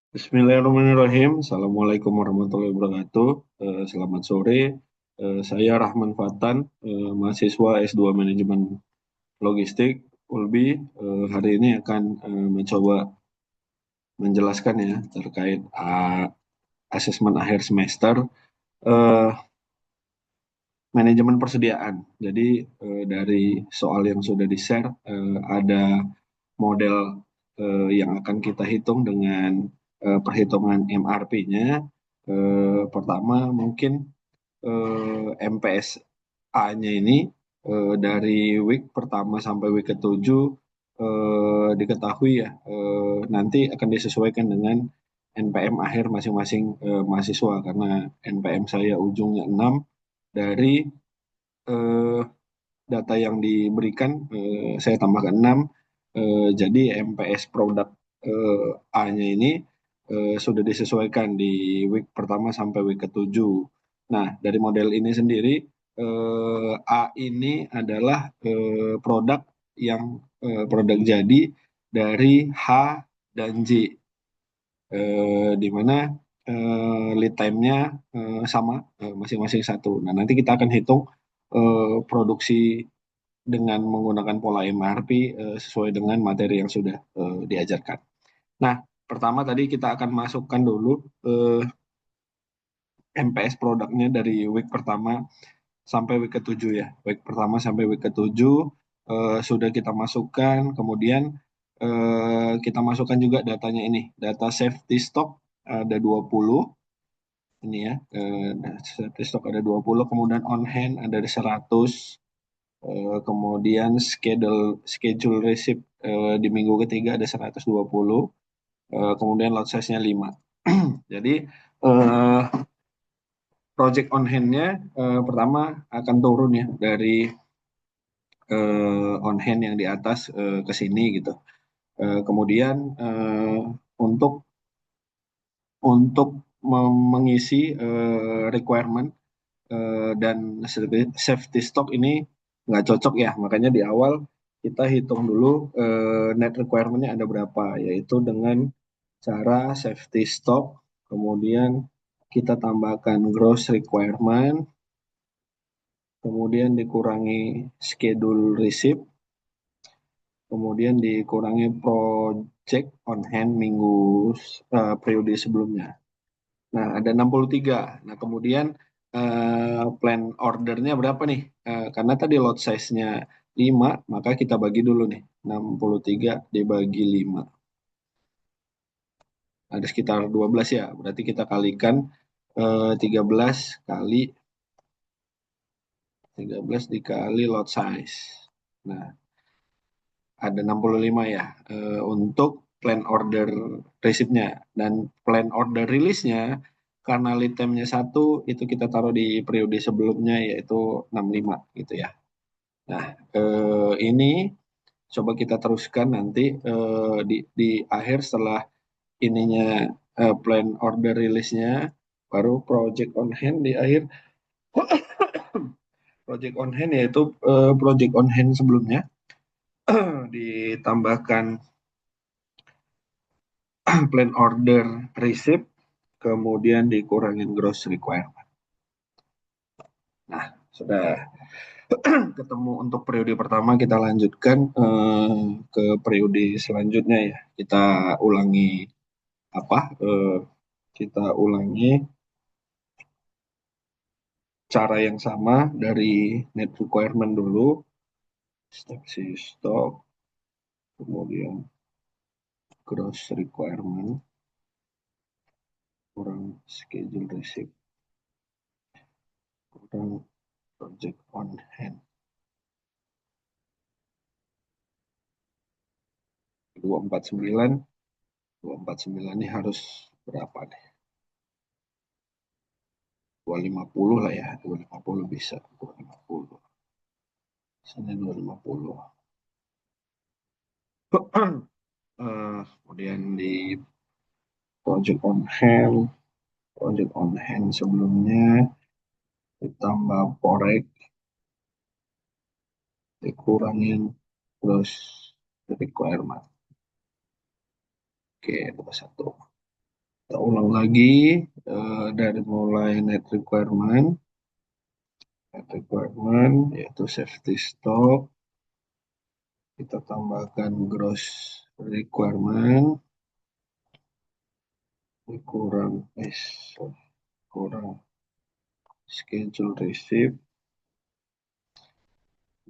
Bismillahirrahmanirrahim. Assalamualaikum warahmatullahi wabarakatuh. Selamat sore. Saya Rahman Fatan, mahasiswa S2 Manajemen Logistik ULBI. Hari ini akan mencoba menjelaskan ya terkait asesmen akhir semester eh, manajemen persediaan. Jadi dari soal yang sudah di-share ada model yang akan kita hitung dengan perhitungan MRP-nya. Pertama mungkin MPSA-nya ini dari week pertama sampai week ketujuh diketahui ya nanti akan disesuaikan dengan NPM akhir masing-masing mahasiswa karena NPM saya ujungnya 6 dari eh, data yang diberikan saya tambahkan 6. Jadi MPS produk A-nya ini sudah disesuaikan di week pertama sampai week ketujuh. Nah, dari model ini sendiri A ini adalah produk yang produk jadi dari H dan J, di mana lead time-nya sama masing-masing satu. Nah, nanti kita akan hitung produksi dengan menggunakan pola MRP sesuai dengan materi yang sudah diajarkan. Nah, pertama tadi kita akan masukkan dulu MPS produknya dari week pertama sampai week ketujuh ya. Week pertama sampai week ketujuh sudah kita masukkan, kemudian kita masukkan juga datanya ini, data safety stock ada 20 ini ya, safety stock ada 20, kemudian on hand ada 100. Kemudian schedule schedule receipt di minggu ketiga ada 120. Kemudian lot size-nya 5. Jadi eh, project on hand-nya pertama akan turun ya dari on hand yang di atas ke sini gitu. Kemudian untuk untuk mengisi requirement dan safety stock ini nggak cocok ya. Makanya di awal kita hitung dulu net requirement-nya ada berapa, yaitu dengan cara safety stock, kemudian kita tambahkan gross requirement, kemudian dikurangi schedule receipt, kemudian dikurangi project on hand minggu periode sebelumnya. Nah, ada 63. Nah, kemudian plan ordernya berapa nih? Karena tadi lot size-nya 5, maka kita bagi dulu nih. 63 dibagi 5. Ada sekitar 12 ya. Berarti kita kalikan 13 kali 13 dikali lot size. Nah, ada 65 ya untuk plan order receipt-nya. Dan plan order release-nya karena lead time-nya 1 itu kita taruh di periode sebelumnya yaitu 65 gitu ya. Nah, ini coba kita teruskan nanti di akhir setelah ininya plan order release-nya baru project on hand di akhir. Project on hand yaitu project on hand sebelumnya ditambahkan plan order receipt, kemudian dikurangin gross requirement. Nah, sudah ketemu untuk periode pertama, kita lanjutkan ke periode selanjutnya ya. Kita ulangi apa? Kita ulangi cara yang sama dari net requirement dulu, safety stock, kemudian gross requirement, kurang schedule receipt, kurang project on hand. 249, 249 ini harus berapa nih? 250 lah ya, 250 bisa, 250. Sini 250. Kemudian di project on hand sebelumnya ditambah forex, dikurangin terus requirement. Oke, 21. Kita ulang lagi dari mulai net requirement. Net requirement yaitu safety stock. Kita tambahkan gross requirement. Kurang kurang schedule receipt,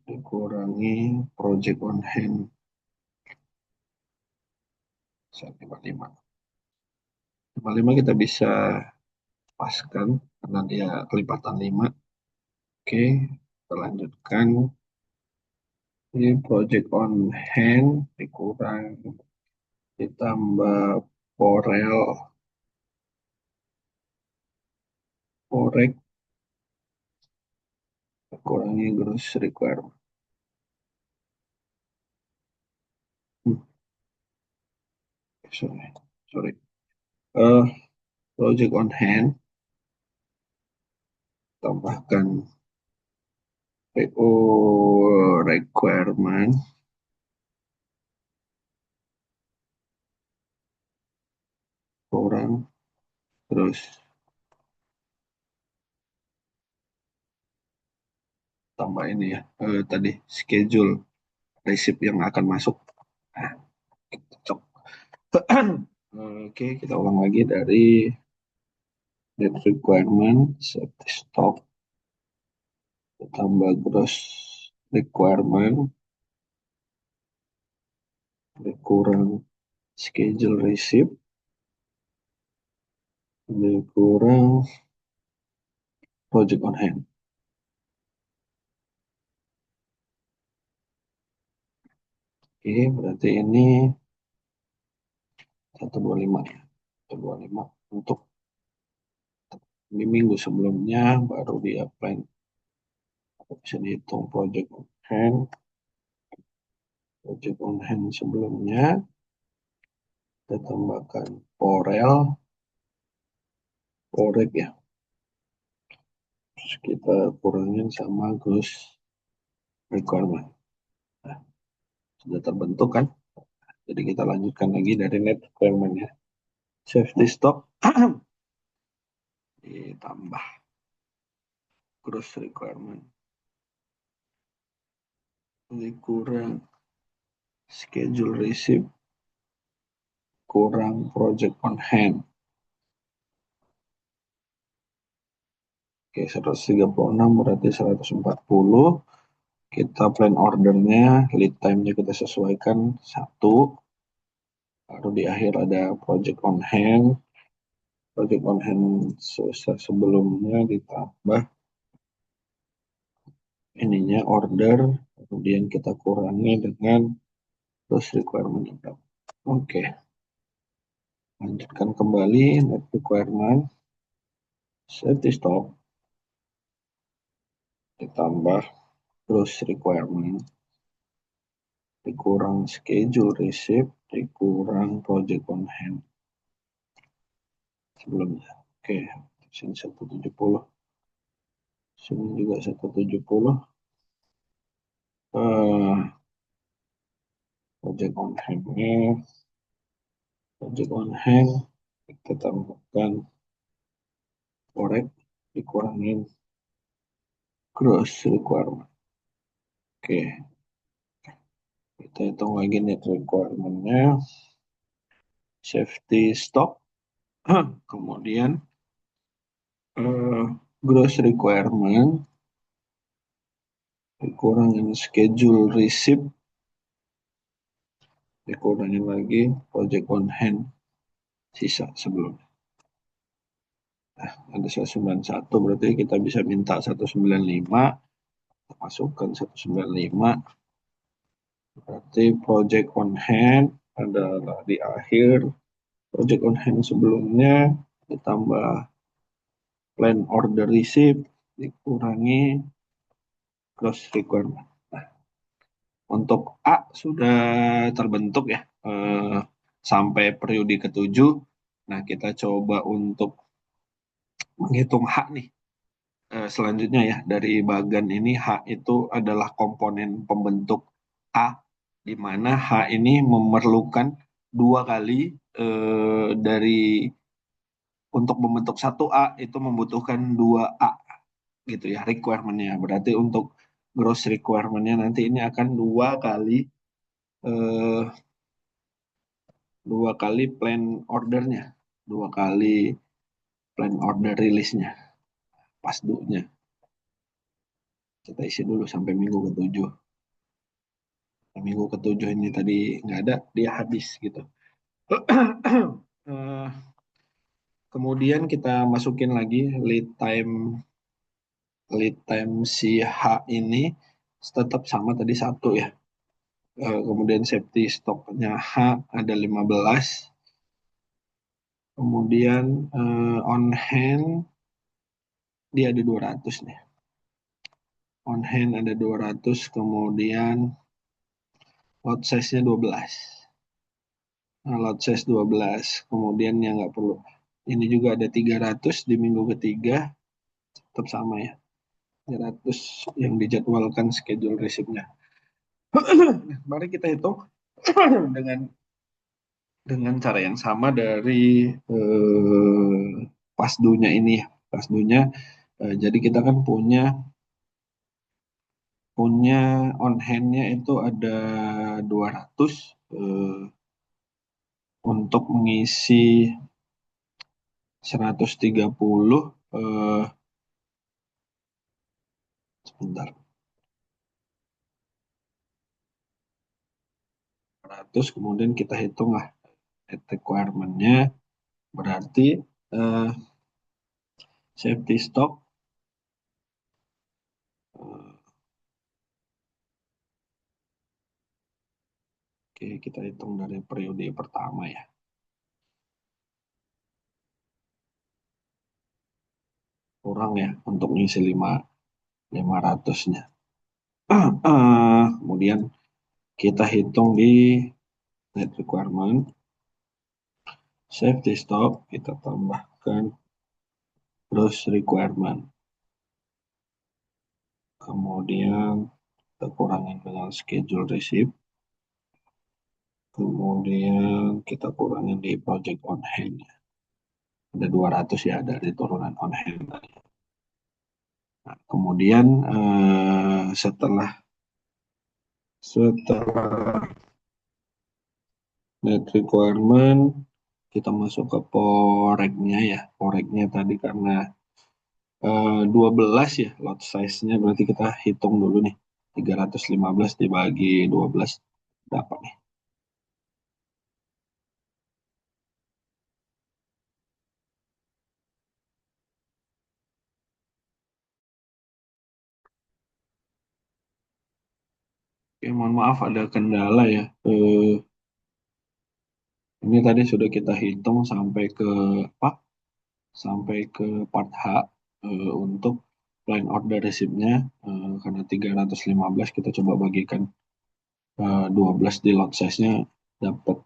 dikurangi project on hand 155. 55 kita bisa paskan karena dia kelipatan 5. Oke, kita lanjutkan. Ini project on hand dikurang, ditambah porel, korek, kurangi gross requirement. Sorry. Project on hand, tambahkan PO requirement, kurang, terus tambah ini ya, tadi schedule receipt yang akan masuk. Nah, cocok. Oke, kita ulang lagi dari net requirement, safety stock, tambah gross requirement, dikurang schedule receipt, dikurang project on hand. Oke, berarti ini 125 ya. 125 untuk di minggu sebelumnya baru dia plan. Bisa dihitung project on hand. Project on hand sebelumnya kita tambahkan korek ya. Terus kita kurangin sama gross requirement. Nah, sudah terbentuk kan? Jadi kita lanjutkan lagi dari net requirement ya. Safety stock ditambah gross requirement, dikurang schedule receipt, kurang project on hand. Oke, 136 berarti 140. Kita plan ordernya, lead time-nya kita sesuaikan 1. Baru di akhir ada project on hand. Project on hand sebelumnya ditambah ininya order, kemudian kita kurangi dengan gross requirement. Oke. Lanjutkan kembali net requirement, safety stock, ditambah gross requirement, dikurang schedule receipt, dikurang project on hand sebelumnya. Oke, sini 170. Sini juga 170. Project on hand-nya, project on hand, kita tambahkan korek, dikurangin gross requirement. Oke, kita hitung lagi net requirement-nya, safety stock, kemudian gross requirement, dikurangin schedule receipt, dikurangin lagi project on hand sisa sebelumnya. Nah, ada 191 berarti kita bisa minta 195, masukkan 195. Berarti project on hand adalah di akhir, project on hand sebelumnya ditambah plan order receipt dikurangi gross requirement. Nah, untuk A sudah terbentuk ya sampai periode ke-7. Nah, kita coba untuk menghitung H nih. Selanjutnya ya, dari bagan ini H itu adalah komponen pembentuk A, di mana H ini memerlukan 2 kali dari untuk membentuk satu A itu membutuhkan dua A gitu ya requirement-nya. Berarti untuk gross requirement-nya nanti ini akan eh, dua kali plan ordernya, dua kali plan order rilisnya, pas dunya. Kita isi dulu sampai minggu ketujuh. Minggu ketujuh ini tadi nggak ada, dia habis gitu. Eh, Kemudian kita masukin lagi lead time si H ini tetap sama tadi satu ya. Kemudian safety stocknya H ada 15. Kemudian on hand dia ada 200 nih. On hand ada 200, kemudian lot size-nya 12. Nah, lot size 12. Kemudian yang nggak perlu. Ini juga ada 300 di minggu ketiga, tetap sama ya. 300 yang dijadwalkan schedule receipt-nya. Mari kita hitung dengan cara yang sama dari pasdunya ini ya. Pasdunya, jadi kita kan punya punya on hand-nya itu ada 200 untuk mengisi 130 sebentar 100, kemudian kita hitung lah net requirement-nya, berarti eh, safety stock eh, oke, kita hitung dari periode pertama ya, kurang ya untuk ngisi 500-nya. Kemudian kita hitung di net requirement, safety stock kita tambahkan gross requirement, kemudian kita kurangin dengan schedule receipt, kemudian kita kurangin di project on hand. Ada 200 ya dari turunan on hand tadi. Nah, kemudian setelah net requirement kita masuk ke poreknya ya. Poreknya tadi karena 12 ya lot size-nya, berarti kita hitung dulu nih. 315 dibagi 12 dapat nih. Oke, mohon maaf ada kendala ya. Ini tadi sudah kita hitung sampai ke apa? Sampai ke part H untuk line order receipt-nya, karena 315 kita coba bagikan 12 di lot size-nya dapat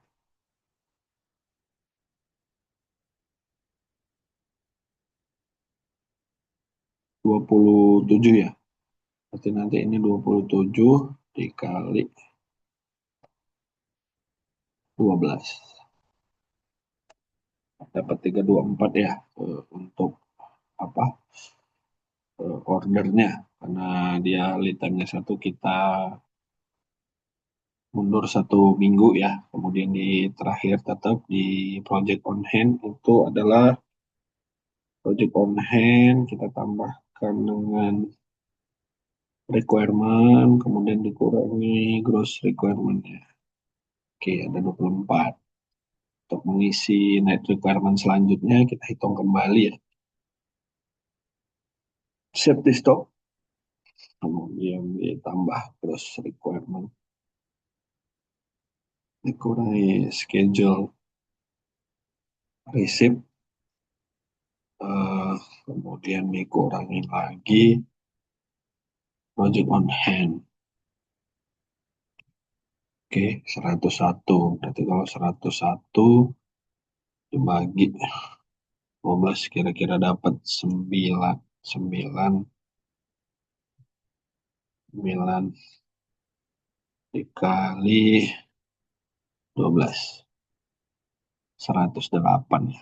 27 ya. Berarti nanti ini 27 dikali 12 dapat 324 ya, untuk apa, ordernya, karena dia lead time-nya satu, kita mundur satu minggu ya. Kemudian di terakhir tetap di project on hand itu adalah project on hand kita tambahkan dengan requirement, kemudian dikurangi gross requirement-nya. Oke, ada 24. Untuk mengisi net requirement selanjutnya kita hitung kembali ya. Safety stock, kemudian ditambah gross requirement, dikurangi schedule receipt, eh, kemudian dikurangi lagi project on hand. Oke, 101. Berarti kalau 101 dibagi 12 kira-kira dapat 9, 9, 9 dikali 12. 108 ya.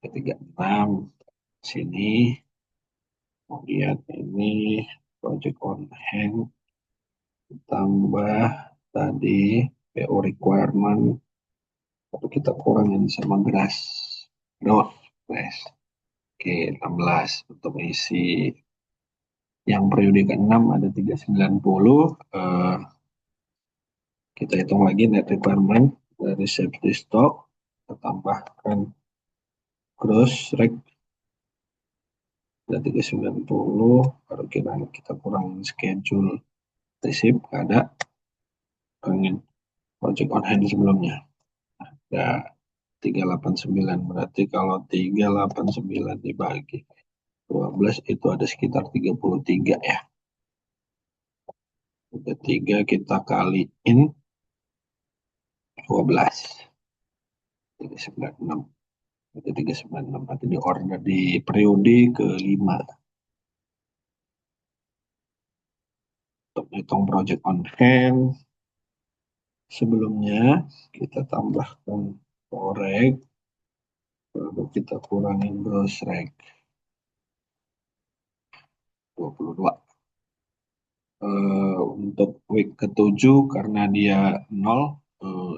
336 sini, kemudian ini project on hand tambah tadi PO requirement, tapi kita kurangin sama grass dot grass. Oke, 16 untuk isi yang periode ke-6 ada 390. Kita hitung lagi net requirement dari safety stock, kita tambahkan gross rec ada 390, baru kita kurangin schedule receipt ada, kurangin project on hand sebelumnya ada 389, berarti kalau 389 dibagi 12 itu ada sekitar 33 ya. 33 kita kaliin 12, 396. Itu 396 nanti di order di periode kelima. Untuk hitung project on hand sebelumnya kita tambahkan korek, lalu kita kurangin gross rec 22. Untuk week ke-7 karena dia 0,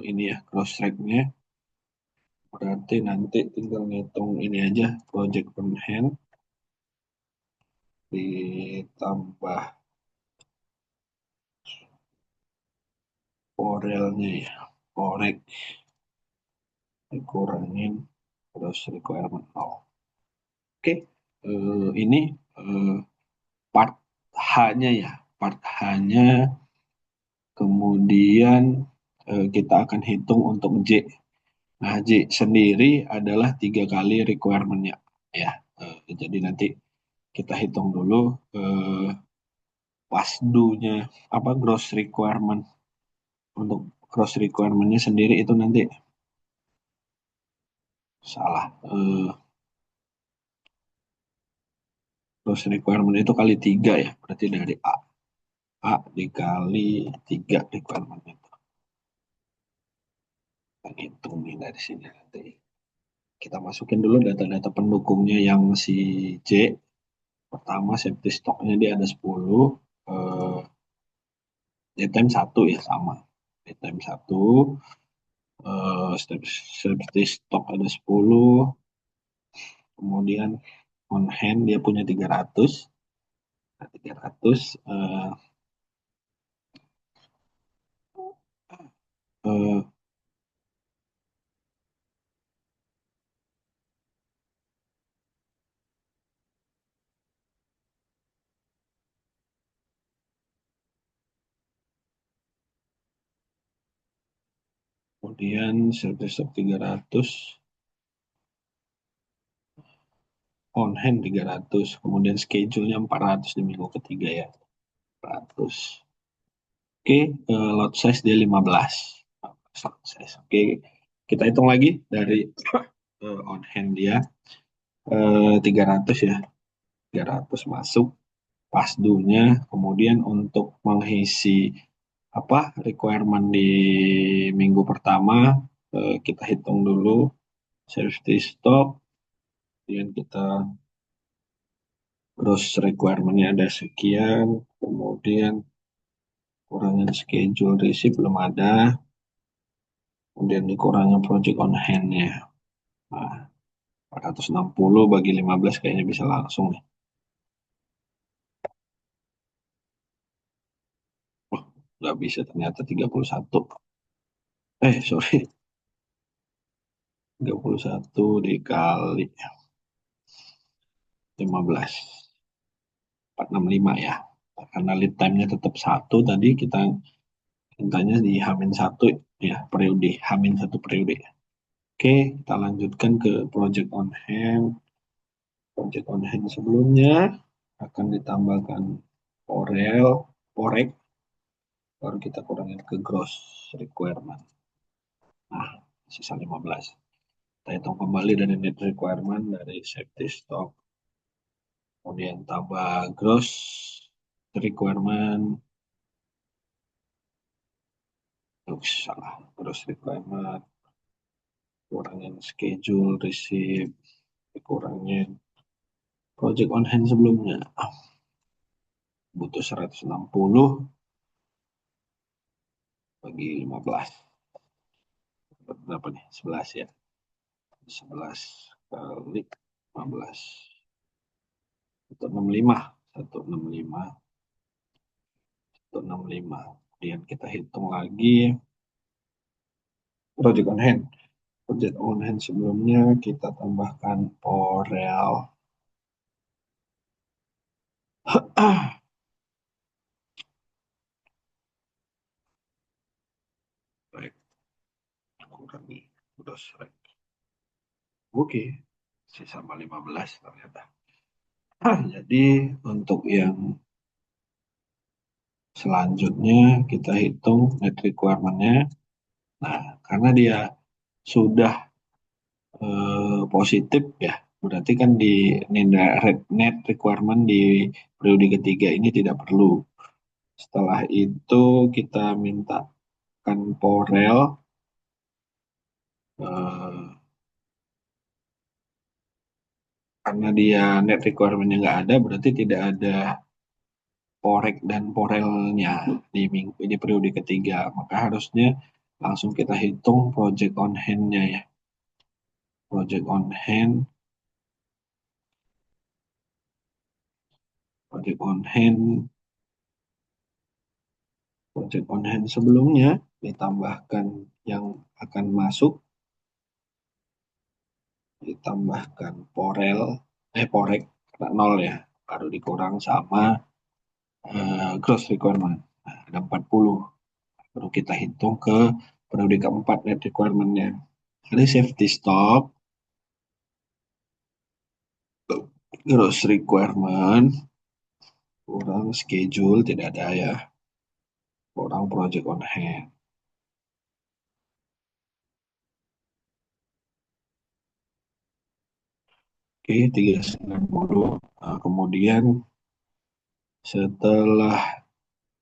ini ya gross rec-nya, berarti nanti tinggal ngitung ini aja project on hand ditambah forelnya ya, korek dikurangin gross requirement 0. Oke, ini eh, part H-nya ya, part H-nya. Kemudian kita akan hitung untuk J. Nah, J sendiri adalah 3 kali requirement-nya ya. Jadi nanti kita hitung dulu eh, pasdunya apa gross requirement. Untuk gross requirement-nya sendiri itu nanti salah. Gross requirement itu kali 3 ya. Berarti dari A. A dikali 3 requirement itu. Kita hitung nih dari sini nanti. Kita masukin dulu data-data pendukungnya yang si J. Pertama safety stocknya dia ada 10. Eh, time 1 ya sama. Time 1. Safety stock ada 10. Kemudian on hand dia punya 300. Nah, 300. Eh, Kemudian safety stock 300. On hand 300. Kemudian schedule-nya 400 di minggu ketiga ya. 400. Oke, lot size dia 15. Lot size. Oke, kita hitung lagi dari on hand dia 300 ya. 300 masuk pasdunya. Kemudian untuk mengisi apa requirement di minggu pertama, kita hitung dulu safety stock. Kemudian kita gross requirement-nya ada sekian. Kemudian kurangin schedule receipt belum ada. Kemudian dikurangin project on hand-nya. Nah, 460 bagi 15 kayaknya bisa langsung nih. Wah, nggak bisa ternyata 31. Sorry. 31 dikali 15. 465 ya. Karena lead time-nya tetap 1 tadi kita mintanya di H-1 ya, periode H-1 periode. Oke, kita lanjutkan ke project on hand. Project on hand sebelumnya akan ditambahkan Orel, Orek, baru kita kurangin ke gross requirement. Nah, sisa 15. Kita hitung kembali dari net requirement, dari safety stock, kemudian tambah gross requirement, salah, gross requirement, kurangin schedule, receipt, Kurangnya project on hand sebelumnya butuh 160 bagi 15. Berapa nih? 11 ya. 11 kali 15. 165. 165. 165. Kemudian kita hitung lagi project on hand. Project on hand sebelumnya kita tambahkan Porel. Baik, kurangi. Udah selesai. Oke, sisa 15 ternyata. Jadi untuk yang selanjutnya kita hitung net requirement-nya. Nah, karena dia sudah positif ya, berarti kan di net requirement di periode ketiga ini tidak perlu. Setelah itu kita mintakan Porel, eh, karena dia net requirement-nya nggak ada, berarti tidak ada Porek dan Porelnya di periode ketiga. Maka harusnya langsung kita hitung project on hand-nya ya. Project on hand, project on hand, project on hand sebelumnya ditambahkan yang akan masuk, ditambahkan porek karena nol ya, baru dikurang sama gross requirement. Nah, ada 40. Baru kita hitung ke periode keempat net requirement-nya. Ada safety stock, gross requirement, kurang schedule tidak ada ya, kurang project on hand. Oke, 390. Nah, kemudian setelah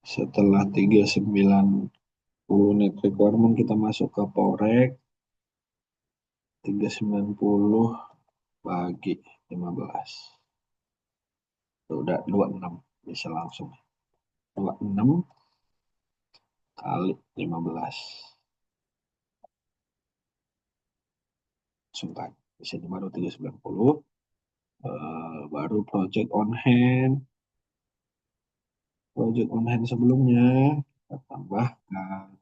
setelah 390 net requirement kita masuk ke Porek, 390 bagi 15. Itu udah 26, bisa langsung. 26 kali 15. Langsung kan. Di sini baru 390. Baru project on hand. Project on hand sebelumnya kita tambahkan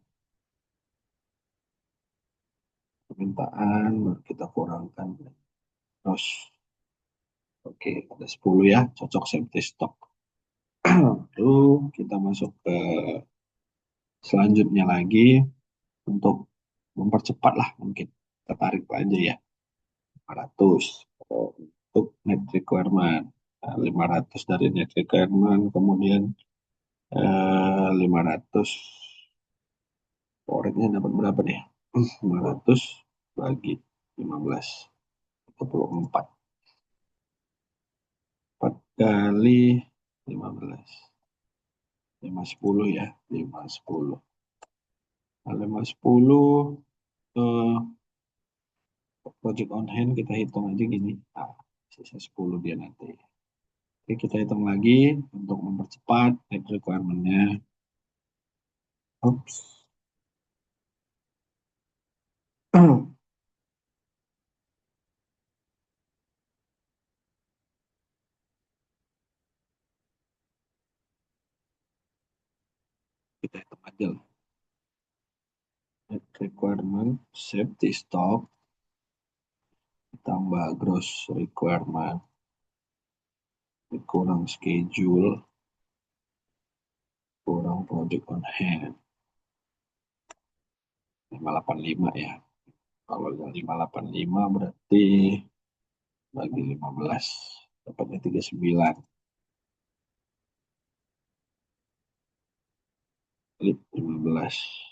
permintaan, baru kita kurangkan terus. Oke, ada 10 ya, cocok safety stock. Lalu kita masuk ke selanjutnya lagi untuk mempercepat lah mungkin. Kita tarik aja ya, 500 untuk net requirement. Nah, 500 dari net requirement, kemudian 500 foreknya dapat berapa nih? 500 bagi 15, 24. 4 kali 15. 510 ya, 510. Nah, 510 eh, project on hand kita hitung aja gini. Nah, sisa 10 dia nanti. Oke, kita hitung lagi untuk mempercepat net requirement-nya. Oops. Kita hitung aja lah. Net requirement safety stock tambah gross requirement kurang schedule kurang project on hand 585 ya. Kalau 585 berarti bagi 15 dapatnya 39 kali 15.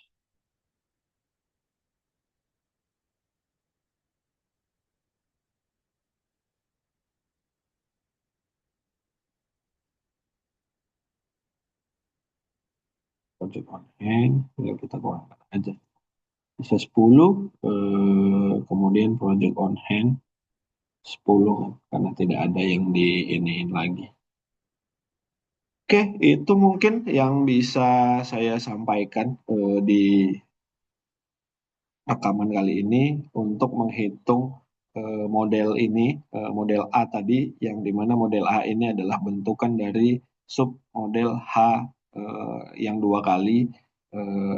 Project on hand tinggal kita kurangkan aja, bisa 10. Kemudian project on hand 10 karena tidak ada yang di iniin lagi. Oke, itu mungkin yang bisa saya sampaikan di rekaman kali ini untuk menghitung model ini, model A tadi, yang dimana model A ini adalah bentukan dari sub model H yang dua kali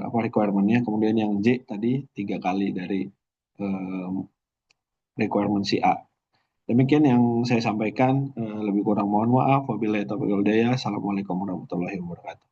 apa requirementnya, kemudian yang J tadi tiga kali dari eh, requirement si A. Demikian yang saya sampaikan, lebih kurang mohon maaf. Wabillahi taufiq wal hidayah. Assalamualaikum warahmatullahi wabarakatuh.